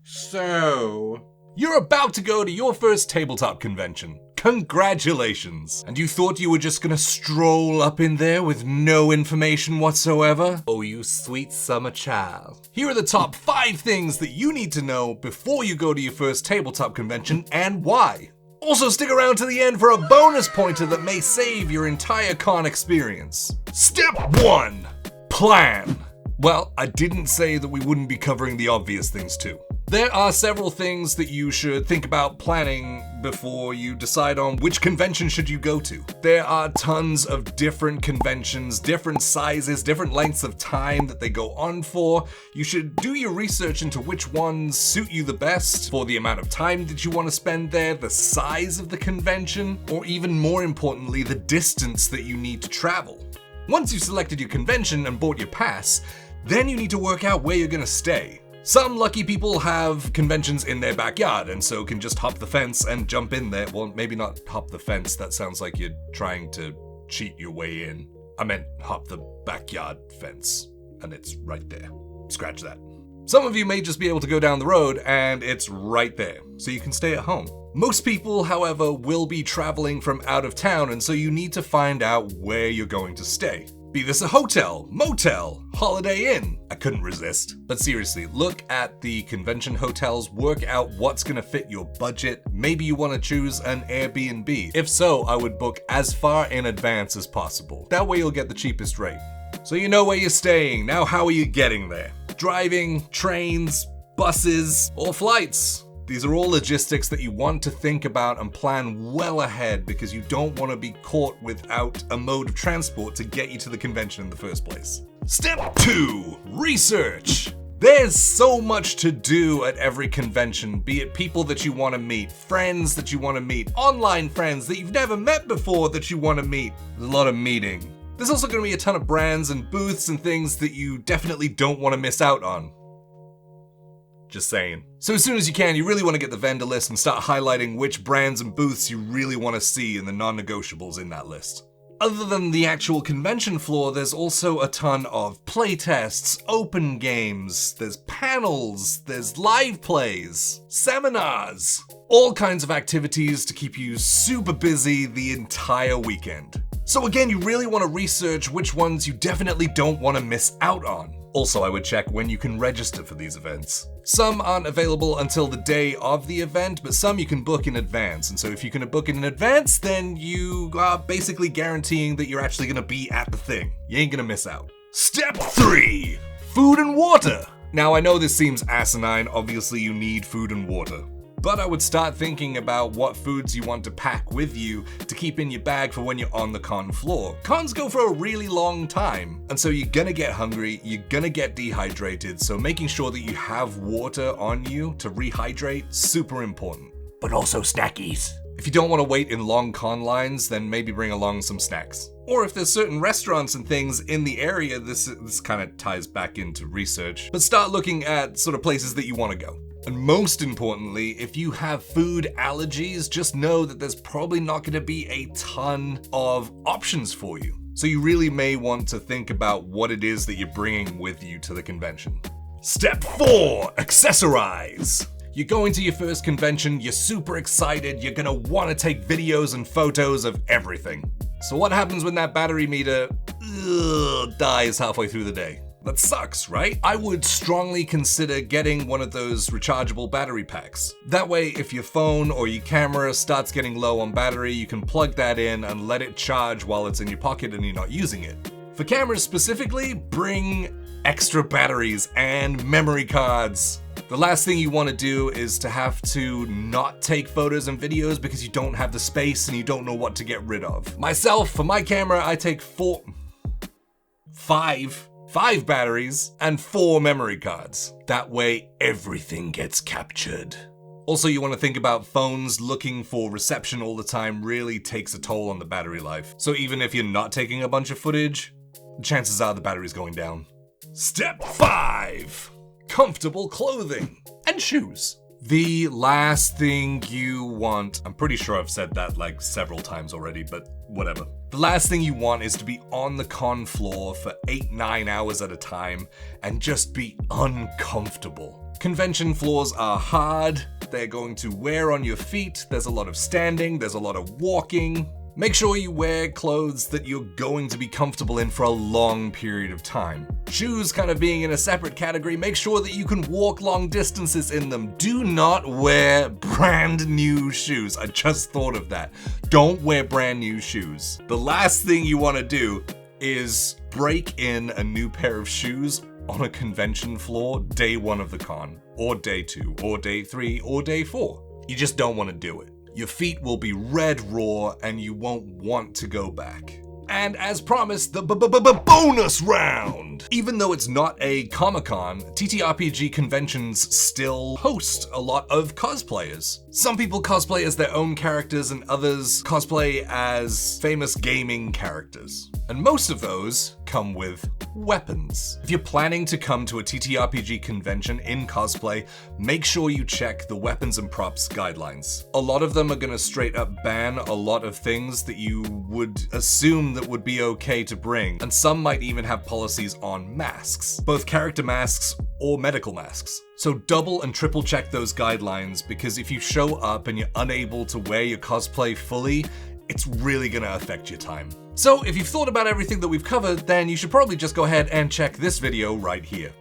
So, you're about to go to your first tabletop convention. Congratulations! And you thought you were just gonna stroll up in there with no information whatsoever? Oh, you sweet summer child. Here are the top 5 things that you need to know before you go to your first tabletop convention and why. Also stick around to the end for a bonus pointer that may save your entire con experience. Step 1. Plan. Well, I didn't say that we wouldn't be covering the obvious things too. There are several things that you should think about planning before you decide on which convention should you go to. There are tons of different conventions, different sizes, different lengths of time that they go on for. You should do your research into which ones suit you the best for the amount of time that you want to spend there, the size of the convention, or even more importantly, the distance that you need to travel. Once you've selected your convention and bought your pass, then you need to work out where you're going to stay. Some lucky people have conventions in their backyard and so can just hop the fence and jump in there. Well, maybe not hop the fence, that sounds like you're trying to cheat your way in. I meant hop the backyard fence, and it's right there. Scratch that. Some of you may just be able to go down the road and it's right there, so you can stay at home. Most people, however, will be traveling from out of town, and so you need to find out where you're going to stay. Be this a hotel, motel, Holiday Inn. I couldn't resist. But seriously, look at the convention hotels, work out what's gonna fit your budget. Maybe you wanna choose an Airbnb. If so, I would book as far in advance as possible. That way you'll get the cheapest rate. So you know where you're staying. Now how are you getting there? Driving, trains, buses, or flights? These are all logistics that you want to think about and plan well ahead because you don't want to be caught without a mode of transport to get you to the convention in the first place. Step 2. Research. There's so much to do at every convention, be it people that you want to meet, friends that you want to meet, online friends that you've never met before that you want to meet. There's a lot of meeting. There's also going to be a ton of brands and booths and things that you definitely don't want to miss out on. Just saying. So as soon as you can, you really want to get the vendor list and start highlighting which brands and booths you really want to see and the non-negotiables in that list. Other than the actual convention floor, there's also a ton of playtests, open games, there's panels, there's live plays, seminars, all kinds of activities to keep you super busy the entire weekend. So again, you really want to research which ones you definitely don't want to miss out on. Also, I would check when you can register for these events. Some aren't available until the day of the event, but some you can book in advance. And so if you can book in advance, then you are basically guaranteeing that you're actually gonna be at the thing. You ain't gonna miss out. Step 3, food and water. Now I know this seems asinine, obviously you need food and water. But I would start thinking about what foods you want to pack with you to keep in your bag for when you're on the con floor. Cons go for a really long time, and so you're gonna get hungry, you're gonna get dehydrated, so making sure that you have water on you to rehydrate, super important. But also snackies. If you don't want to wait in long con lines, then maybe bring along some snacks. Or if there's certain restaurants and things in the area, this kind of ties back into research, but start looking at sort of places that you want to go. And most importantly, if you have food allergies, just know that there's probably not going to be a ton of options for you. So you really may want to think about what it is that you're bringing with you to the convention. Step 4, accessorize. You're going to your first convention, you're super excited, you're gonna want to take videos and photos of everything. So what happens when that battery meter dies halfway through the day? That sucks, right? I would strongly consider getting one of those rechargeable battery packs. That way, if your phone or your camera starts getting low on battery, you can plug that in and let it charge while it's in your pocket and you're not using it. For cameras specifically, bring extra batteries and memory cards. The last thing you want to do is to have to not take photos and videos because you don't have the space and you don't know what to get rid of. Myself, for my camera, I take five batteries and 4 memory cards. That way, everything gets captured. Also, you want to think about phones looking for reception all the time really takes a toll on the battery life. So even if you're not taking a bunch of footage, chances are the battery's going down. Step 5. Comfortable clothing and shoes. The last thing you want, I'm pretty sure I've said that like several times already, but whatever. The last thing you want is to be on the con floor for 8-9 hours at a time and just be uncomfortable. Convention floors are hard, they're going to wear on your feet, there's a lot of standing, there's a lot of walking. Make sure you wear clothes that you're going to be comfortable in for a long period of time. Shoes kind of being in a separate category, make sure that you can walk long distances in them. Do not wear brand new shoes. I just thought of that. Don't wear brand new shoes. The last thing you want to do is break in a new pair of shoes on a convention floor day 1 of the con, or day 2, or day 3, or day 4. You just don't want to do it. Your feet will be red raw and you won't want to go back. And as promised, the bonus round! Even though it's not a Comic-Con, TTRPG conventions still host a lot of cosplayers. Some people cosplay as their own characters and others cosplay as famous gaming characters. And most of those come with weapons. If you're planning to come to a TTRPG convention in cosplay, make sure you check the weapons and props guidelines. A lot of them are gonna straight up ban a lot of things that you would assume that would be okay to bring, and some might even have policies on masks, both character masks or medical masks. So double and triple check those guidelines, because if you show up and you're unable to wear your cosplay fully, it's really gonna affect your time. So if you've thought about everything that we've covered, then you should probably just go ahead and check this video right here.